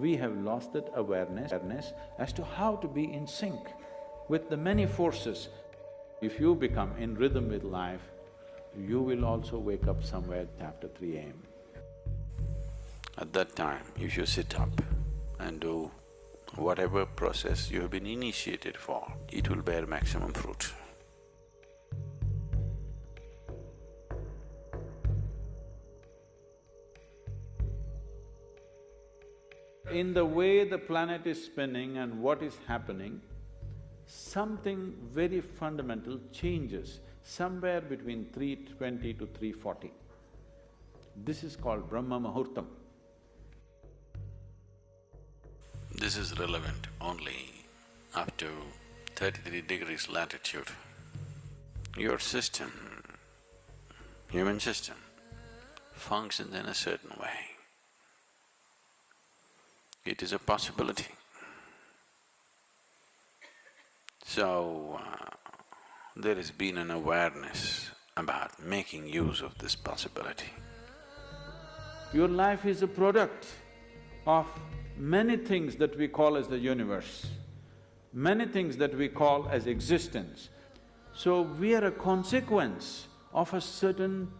We have lost that awareness as to how to be in sync with the many forces. If you become in rhythm with life, you will also wake up somewhere after 3 a.m. At that time, if you sit up and do whatever process you have been initiated for, it will bear maximum fruit. In the way the planet is spinning and what is happening, something very fundamental changes somewhere between 3:20 to 3:40. This is called Brahma Muhurtam. This is relevant only up to 33 degrees latitude. Your system, human system, functions in a certain way. It is a possibility. So, there has been an awareness about making use of this possibility. Your life is a product of many things that we call as the universe, many things that we call as existence. So we are a consequence of a certain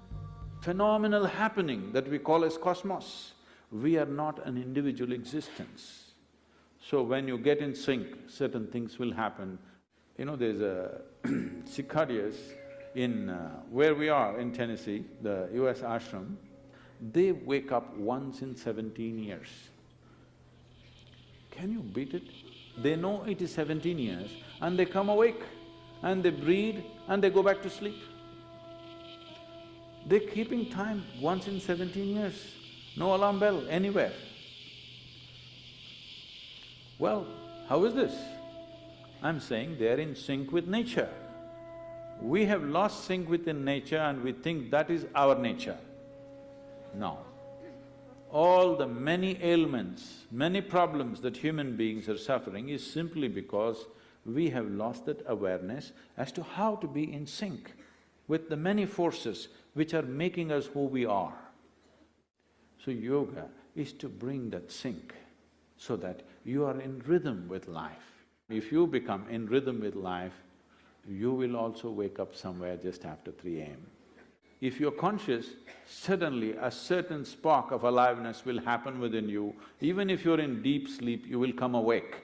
phenomenal happening that we call as cosmos. We are not an individual existence. So when you get in sync, certain things will happen. You know, there's a cicadas in where we are in Tennessee, the US ashram, they wake up once in 17 years. Can you beat it? They know it is 17 years and they come awake and they breathe and they go back to sleep. They're keeping time once in 17 years, no alarm bell anywhere. Well, how is this? I'm saying they're in sync with nature. We have lost sync within nature and we think that is our nature. No. All the many ailments, many problems that human beings are suffering is simply because we have lost that awareness as to how to be in sync with the many forces which are making us who we are. So yoga is to bring that sync so that you are in rhythm with life. If you become in rhythm with life, you will also wake up somewhere just after 3 a.m. If you're conscious, suddenly a certain spark of aliveness will happen within you. Even if you're in deep sleep, you will come awake.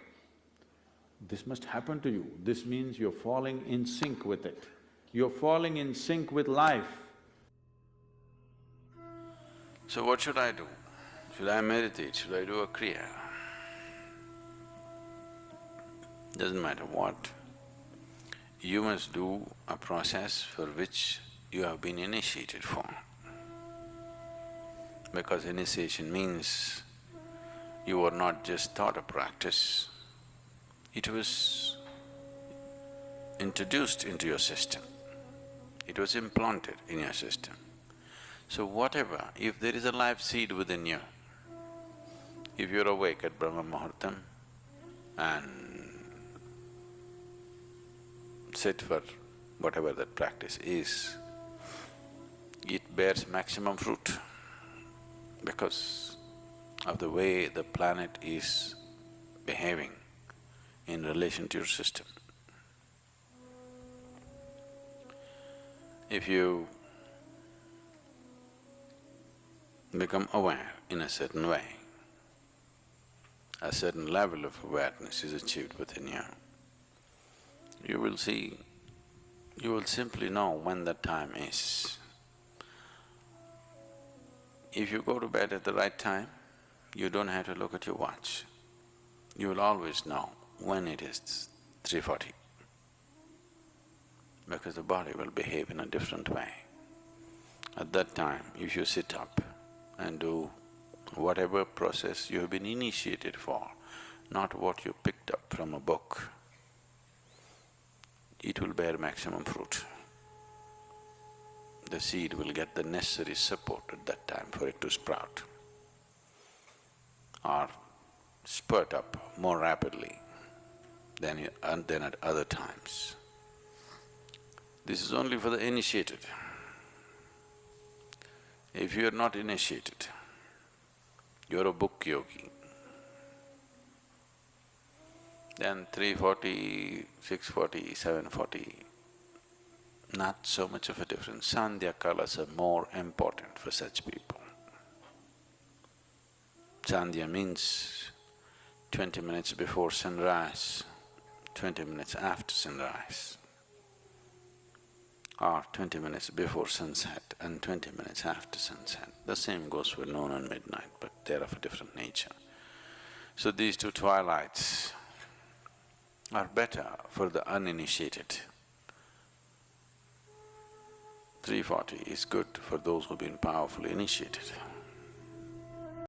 This must happen to you. This means you're falling in sync with it. You're falling in sync with life. So what should I do? Should I meditate? Should I do a kriya? Doesn't matter what. You must do a process for which you have been initiated for. Because initiation means you were not just taught a practice, it was introduced into your system, it was implanted in your system. So whatever, if there is a life seed within you, if you're awake at Brahma Muhurtam and sit for whatever that practice is, it bears maximum fruit because of the way the planet is behaving in relation to your system. If you become aware in a certain way, a certain level of awareness is achieved within you, you will see, you will simply know when the time is. If you go to bed at the right time, you don't have to look at your watch. You will always know when it is 3:40, because the body will behave in a different way. At that time, if you sit up and do whatever process you have been initiated for, not what you picked up from a book, it will bear maximum fruit. The seed will get the necessary support at that time for it to sprout or spurt up more rapidly than at other times. This is only for the initiated. If you are not initiated, you're a book yogi, Then 3:40, 6:40, 7:40, not so much of a difference. Sandhya kalas are more important for such people. Sandhya means 20 minutes before sunrise, 20 minutes after sunrise, or 20 minutes before sunset and 20 minutes after sunset. The same goes for noon and midnight, but they're of a different nature. So these two twilights are better for the uninitiated. 3:40 is good for those who've been powerfully initiated.